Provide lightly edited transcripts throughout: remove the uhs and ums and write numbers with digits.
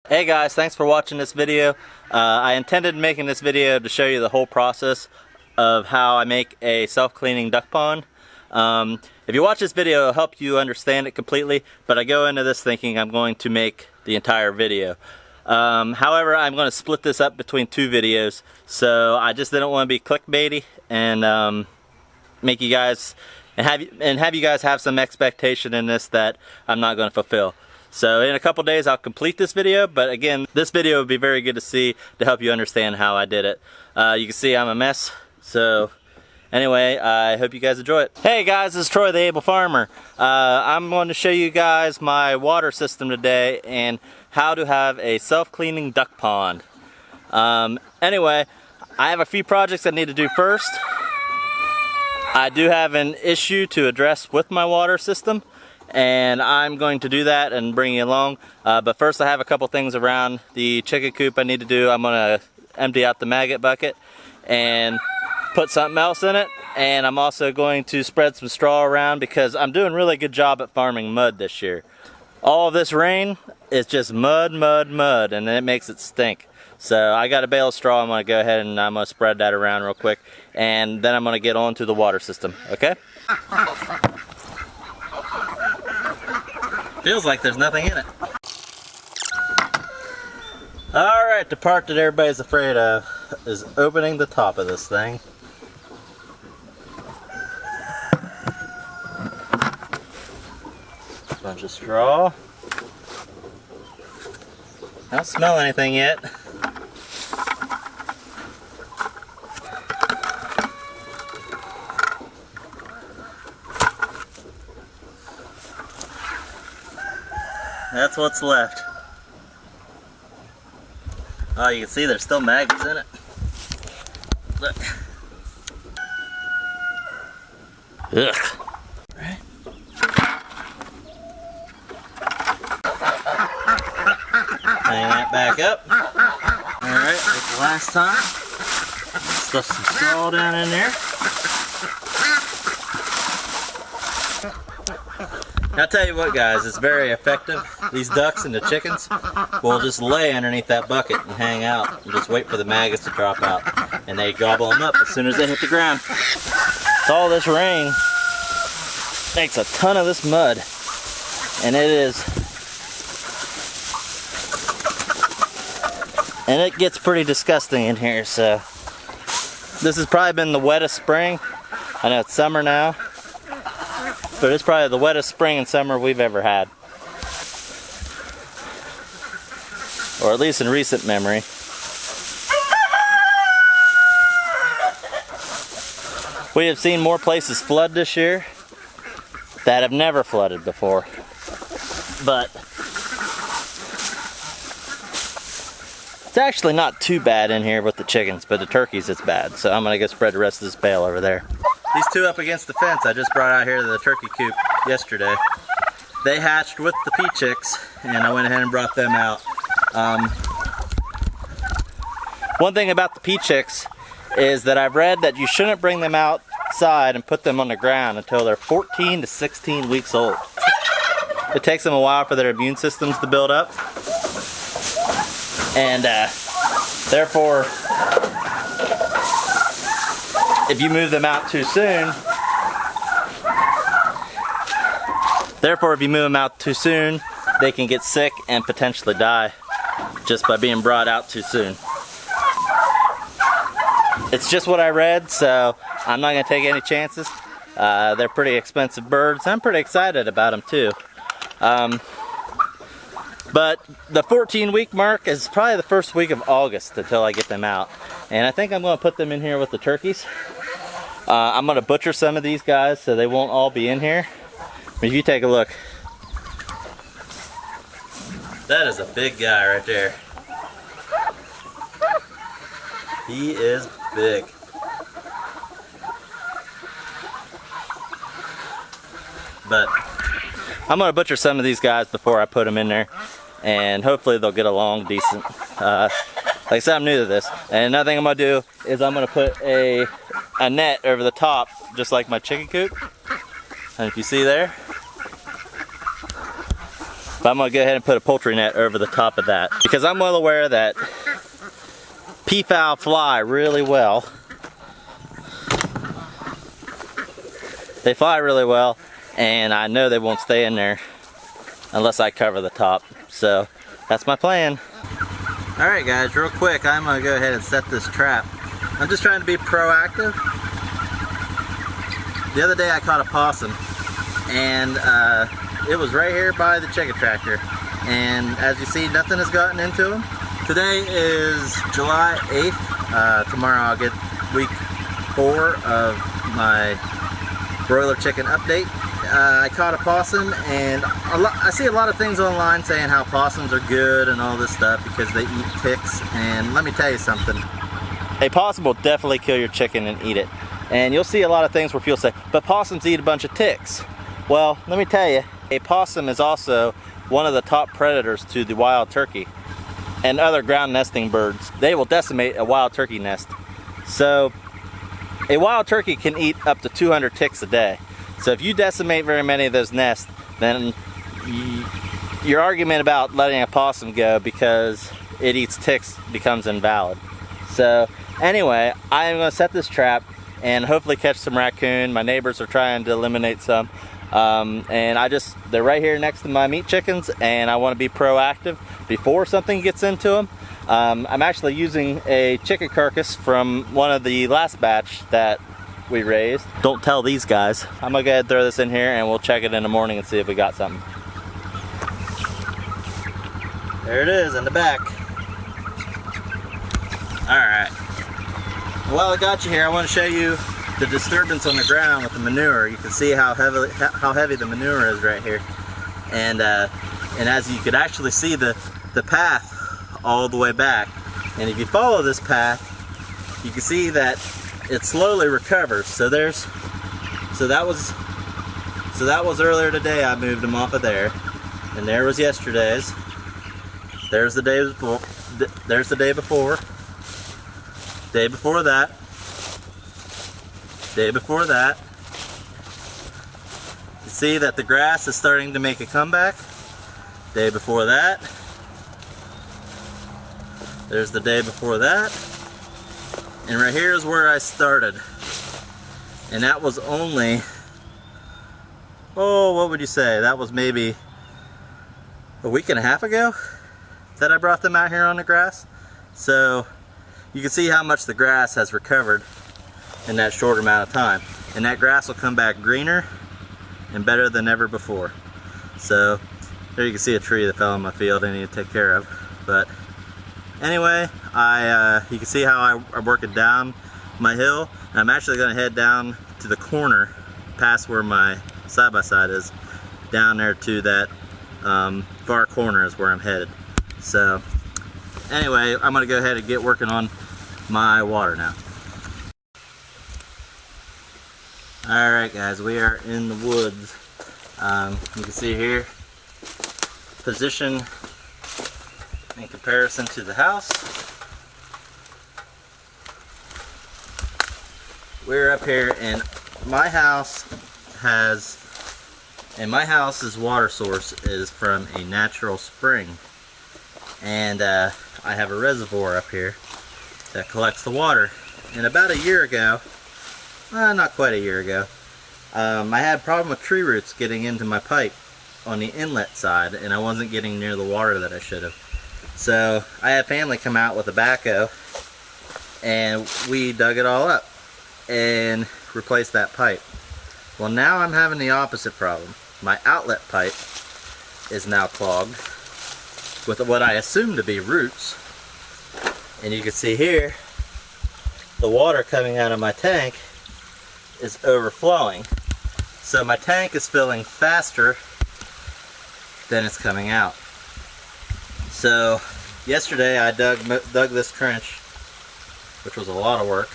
Hey guys, thanks for watching this video. I intended making this video to show you the whole process of how I make a self-cleaning duck pond. If you watch this video, it'll help you understand it completely, but I go into this thinking I'm going to make the entire video. However, I'm going to split this up between two videos, so I just didn't want to be clickbaity and make you guys have you guys have some expectation in this that I'm not going to fulfill. So in a couple days I'll complete this video, but again, this video would be very good to see to help you understand how I did it. You can see I'm a mess, so anyway, I hope you guys enjoy it. Hey guys, this is Troy the Able Farmer. I'm going to show you guys my water system today and how to have a self-cleaning duck pond. Anyway, I have a few projects I need to do first. I do have an issue to address with my water system, and I'm going to do that and bring you along. But first I have a couple things around the chicken coop I need to do. I'm going to empty out the maggot bucket and put something else in it. And I'm also going to spread some straw around because I'm doing a really good job at farming mud this year. All of this rain is just mud, mud, mud, and then it makes it stink. So I got a bale of straw. I'm going to go ahead and I'm going to spread that around real quick. And then I'm going to get on to the water system, okay? Feels like there's nothing in it. Alright, the part that everybody's afraid of is opening the top of this thing. Bunch of straw. I don't smell anything yet. That's what's left. Oh, you can see there's still maggots in it. Look. Ugh. Right. Hang that back up. Alright, like the last time. Stuff some straw down in there. I'll tell you what guys, it's very effective. These ducks and the chickens will just lay underneath that bucket and hang out and just wait for the maggots to drop out. And they gobble them up as soon as they hit the ground. So all this rain makes a ton of this mud. And it gets pretty disgusting in here, so. This has probably been the wettest spring. I know it's summer now. But it's probably the wettest spring and summer we've ever had. Or at least in recent memory. We have seen more places flood this year that have never flooded before. But it's actually not too bad in here with the chickens, but the turkeys it's bad. So I'm gonna go spread the rest of this bale over there. These two up against the fence I just brought out here to the turkey coop yesterday. They hatched with the pea chicks and I went ahead and brought them out. One thing about the pea chicks is that I've read that you shouldn't bring them outside and put them on the ground until they're 14 to 16 weeks old. It takes them a while for their immune systems to build up. And therefore, if you move them out too soon, they can get sick and potentially die just by being brought out too soon. It's just what I read, so I'm not going to take any chances. They're pretty expensive birds. I'm pretty excited about them too. But the 14-week mark is probably the first week of August until I get them out. And I think I'm going to put them in here with the turkeys. I'm going to butcher some of these guys so they won't all be in here. But if you take a look, that is a big guy right there. He is big. But I'm going to butcher some of these guys before I put them in there. And hopefully they'll get along decent. Like I said, I'm new to this. And another thing I'm going to do is I'm going to put a net over the top, just like my chicken coop. And if you see there, But I'm gonna go ahead and put a poultry net over the top of that because I'm well aware that peafowl fly really well. They fly really well, and I know they won't stay in there unless I cover the top. So that's my plan. Alright guys, real quick, I'm gonna go ahead and set this trap. I'm just trying to be proactive. The other day I caught a possum, and it was right here by the chicken tractor. And as you see, nothing has gotten into him. Today is July 8th. Tomorrow I'll get week 4 of my broiler chicken update. I caught a possum, and I see a lot of things online saying how possums are good and all this stuff because they eat ticks. And let me tell you something. A possum will definitely kill your chicken and eat it. And you'll see a lot of things where people say, but possums eat a bunch of ticks. Well, let me tell you, a possum is also one of the top predators to the wild turkey and other ground nesting birds. They will decimate a wild turkey nest. So a wild turkey can eat up to 200 ticks a day. So if you decimate very many of those nests, then your argument about letting a possum go because it eats ticks becomes invalid. So anyway, I am going to set this trap and hopefully catch some raccoon. My neighbors are trying to eliminate some. And they're right here next to my meat chickens, and I want to be proactive before something gets into them. I'm actually using a chicken carcass from one of the last batch that we raised. Don't tell these guys. I'm gonna go ahead and throw this in here and we'll check it in the morning and see if we got something. There it is in the back. Alright. While I got you here, I want to show you the disturbance on the ground with the manure. You can see how heavy the manure is right here. And as you could actually see the path all the way back. And if you follow this path, you can see that it slowly recovers. So that was earlier today. I moved them off of there, and there was yesterday's. There's the day before. There's the day before. Day before that. Day before that. You see that the grass is starting to make a comeback. Day before that. There's the day before that. And right here is where I started. And that was only, oh, what would you say? That was maybe a week and a half ago that I brought them out here on the grass. So you can see how much the grass has recovered in that short amount of time. And that grass will come back greener and better than ever before. So there you can see a tree that fell in my field I need to take care of. But anyway, you can see how I'm working down my hill. And I'm actually going to head down to the corner, past where my side-by-side is, down there to that far corner is where I'm headed. So anyway, I'm going to go ahead and get working on my water now. Alright guys, we are in the woods. You can see here, position in comparison to the house. We're up here, and my house's water source is from a natural spring. And I have a reservoir up here that collects the water. And about a year ago, not quite a year ago, I had a problem with tree roots getting into my pipe on the inlet side, and I wasn't getting near the water that I should have. So I had family come out with a backhoe, and we dug it all up and replaced that pipe. Well, now I'm having the opposite problem. My outlet pipe is now clogged with what I assume to be roots. And you can see here, the water coming out of my tank is overflowing. So my tank is filling faster than it's coming out. So yesterday I dug this trench, which was a lot of work,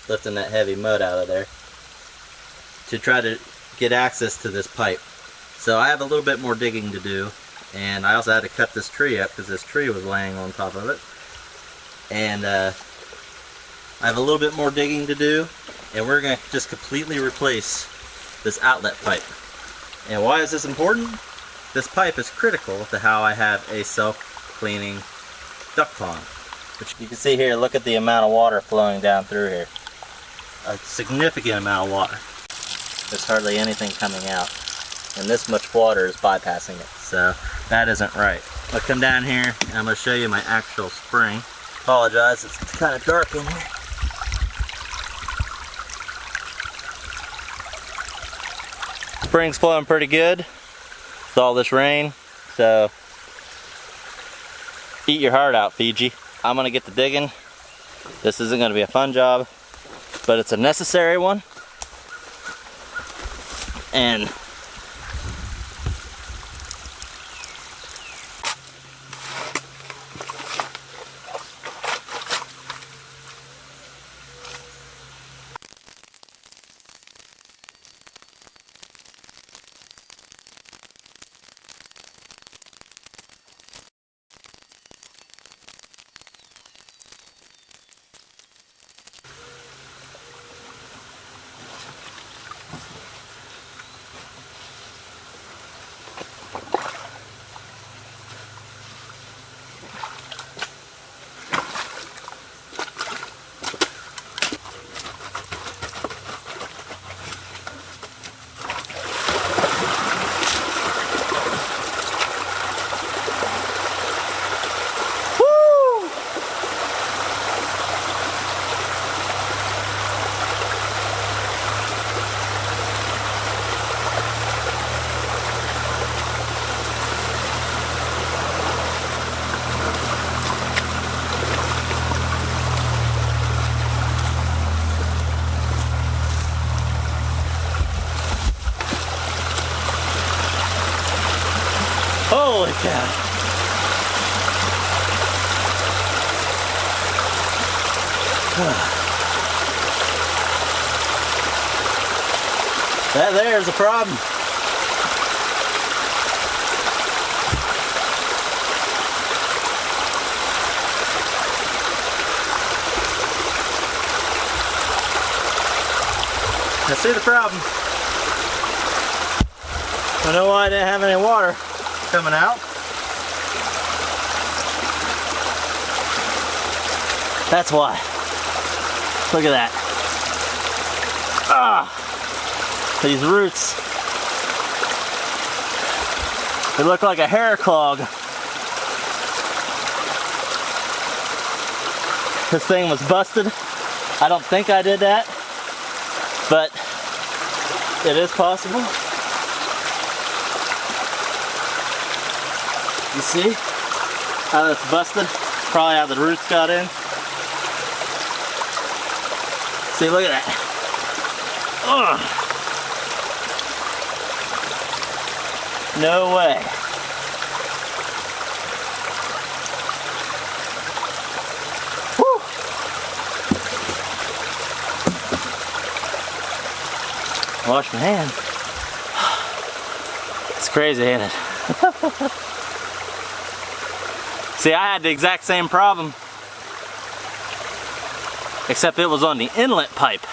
lifting that heavy mud out of there, to try to get access to this pipe. So I have a little bit more digging to do, and I also had to cut this tree up because this tree was laying on top of it. And I have a little bit more digging to do, and we're going to just completely replace this outlet pipe. And why is this important? this pipe is critical to how I have a self-cleaning duck pond. Which you can see here, look at the amount of water flowing down through here. A significant amount of water. There's hardly anything coming out. And this much water is bypassing it. So that isn't right. I'll come down here and I'm going to show you my actual spring. Apologize, it's kind of dark in here. Spring's flowing pretty good with all this rain, so eat your heart out, Fiji. I'm gonna get to digging. This isn't gonna be a fun job, but it's a necessary one. And holy cow. That there's a problem. I see the problem. I know why I didn't have any water coming out. That's why. Look at that. These roots. They look like a hair clog. This thing was busted. I don't think I did that, but it is possible. You see how that's busted? Probably how the roots got in. See, look at that. Ugh. No way. Whew. Wash my hand. It's crazy, ain't it? See, I had the exact same problem, except it was on the inlet pipe.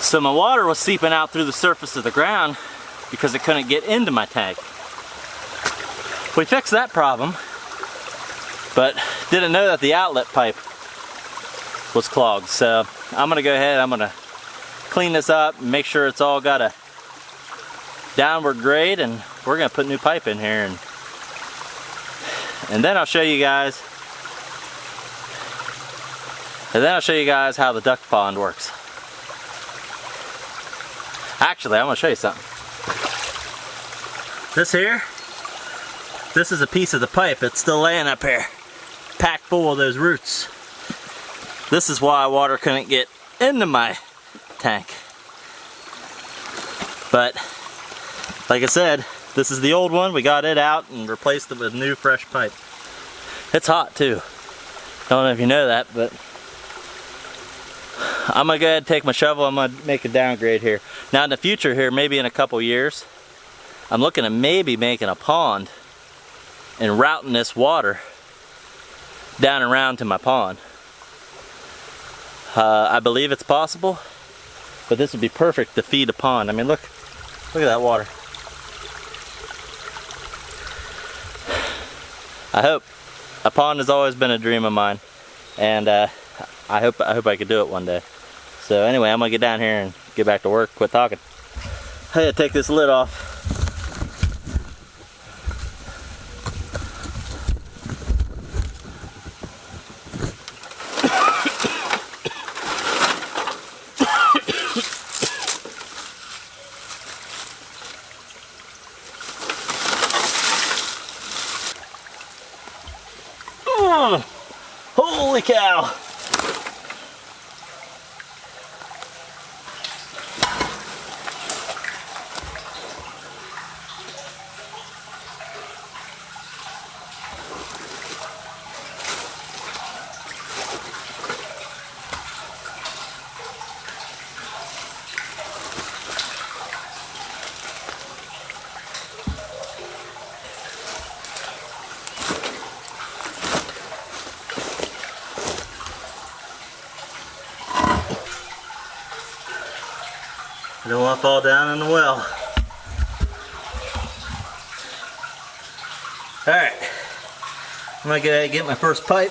So my water was seeping out through the surface of the ground because it couldn't get into my tank. We fixed that problem, but didn't know that the outlet pipe was clogged. So I'm gonna go ahead, I'm gonna clean this up and make sure it's all got a downward grade, and we're gonna put new pipe in here, and then I'll show you guys how the duck pond works. Actually, I'm gonna show you something. This here, this is a piece of the pipe. It's still laying up here, packed full of those roots. This is why water couldn't get into my tank. But, like I said, this is the old one. We got it out and replaced it with new fresh pipe. It's hot too. Don't know if you know that, but I'm gonna go ahead and take my shovel. I'm gonna make a downgrade here. Now in the future here, maybe in a couple years, I'm looking at maybe making a pond and routing this water down around to my pond. I believe it's possible, but this would be perfect to feed a pond. I mean, look at that water. I hope. A pond has always been a dream of mine, and I hope I could do it one day. So anyway, I'm gonna get down here and get back to work, quit talking. I had to take this lid off. Oh, holy cow! I don't want to fall down in the well. Alright, I'm going to go ahead and get my first pipe.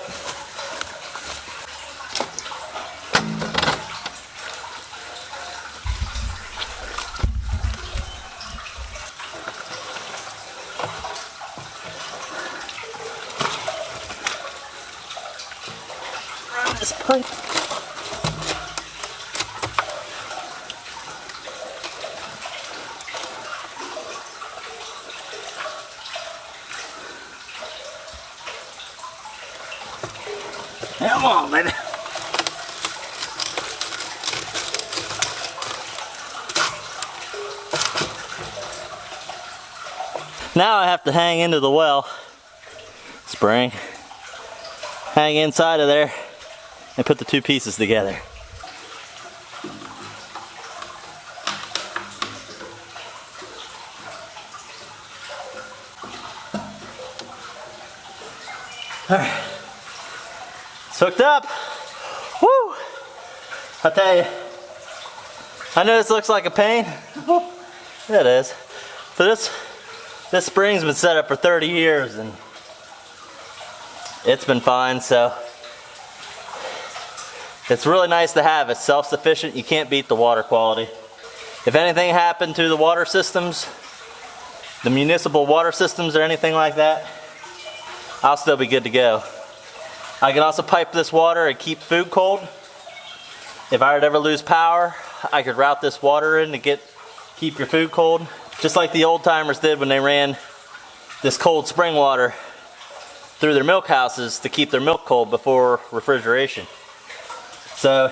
Run this pipe. Come on, baby. Now I have to hang into the well spring, hang inside of there, and put the two pieces together. All right. It's hooked up. Woo! I tell you, I know this looks like a pain. It is. But this spring's been set up for 30 years and it's been fine, so it's really nice to have. It's self-sufficient. You can't beat the water quality. If anything happened to the water systems, the municipal water systems or anything like that, I'll still be good to go. I can also pipe this water and keep food cold. If I were to ever lose power, I could route this water in to keep your food cold. Just like the old timers did when they ran this cold spring water through their milk houses to keep their milk cold before refrigeration. So,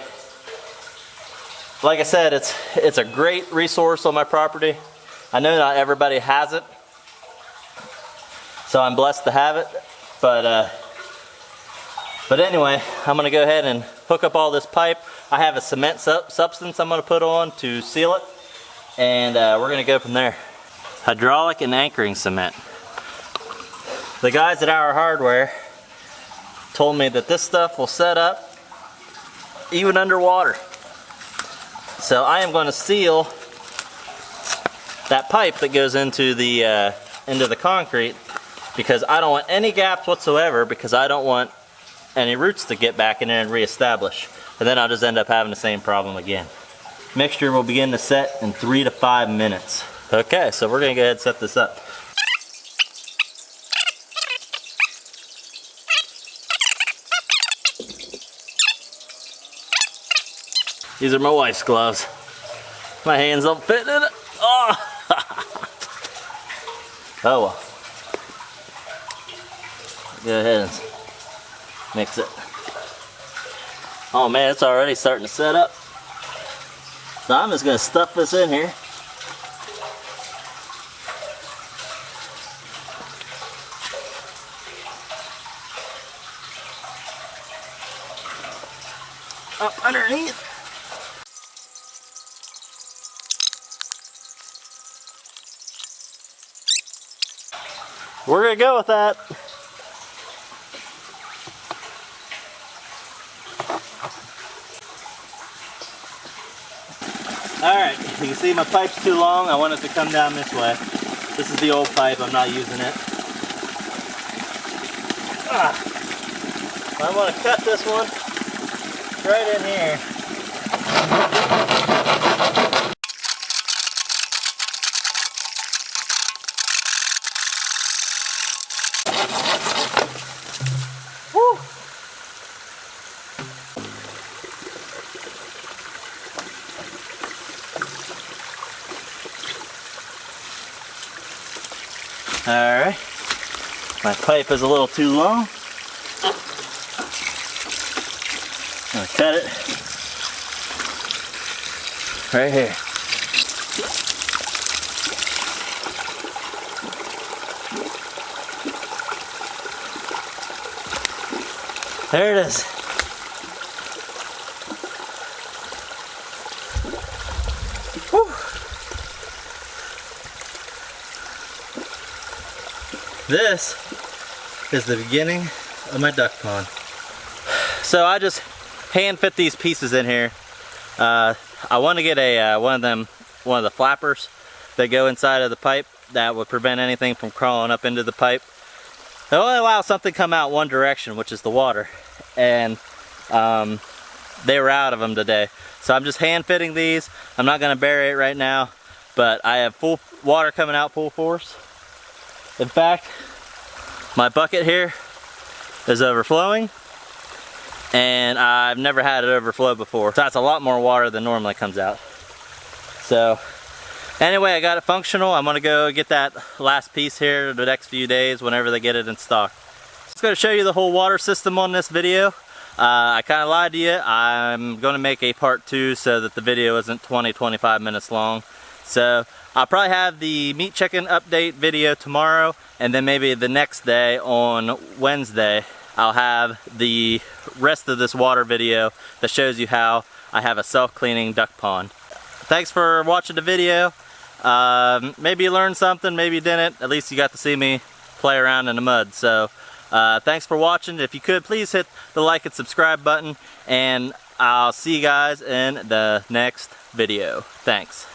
like I said, it's a great resource on my property. I know not everybody has it, so I'm blessed to have it. But anyway, I'm gonna go ahead and hook up all this pipe. I have a cement substance I'm gonna put on to seal it, and we're gonna go from there. Hydraulic and anchoring cement. The guys at Our Hardware told me that this stuff will set up even underwater. So I am gonna seal that pipe that goes into the concrete, because I don't want any gaps whatsoever, because I don't want any roots to get back in there and reestablish. And then I'll just end up having the same problem again. Mixture will begin to set in 3 to 5 minutes. Okay, so we're gonna go ahead and set this up. These are my wife's gloves. My hands don't fit in it. Oh, oh well. Go ahead and mix it. Oh man, it's already starting to set up. So I'm just gonna stuff this in here. Up underneath. We're gonna go with that. Alright, you can see my pipe's too long. I want it to come down this way. This is the old pipe, I'm not using it. I'm going to cut this one right in here. Woo. Alright, my pipe is a little too long. I'm going to cut it right here. There it is. Whew. This is the beginning of my duck pond. So I just hand fit these pieces in here. I want to get a one of the flappers that go inside of the pipe that would prevent anything from crawling up into the pipe. It only allows something to come out one direction, which is the water, and they were out of them today. So I'm just hand fitting these. I'm not going to bury it right now, but I have full water coming out full force. In fact, my bucket here is overflowing, and I've never had it overflow before. So that's a lot more water than normally comes out. So anyway, I got it functional. I'm gonna go get that last piece here the next few days whenever they get it in stock. Just gonna show you the whole water system on this video. I kind of lied to you. I'm gonna make a part 2 so that the video isn't 20-25 minutes long. So I'll probably have the meat chicken update video tomorrow, and then maybe the next day on Wednesday I'll have the rest of this water video that shows you how I have a self-cleaning duck pond. Thanks for watching the video. Maybe you learned something, maybe you didn't. At least you got to see me play around in the mud. So thanks for watching. If you could, please hit the like and subscribe button, and I'll see you guys in the next video. Thanks.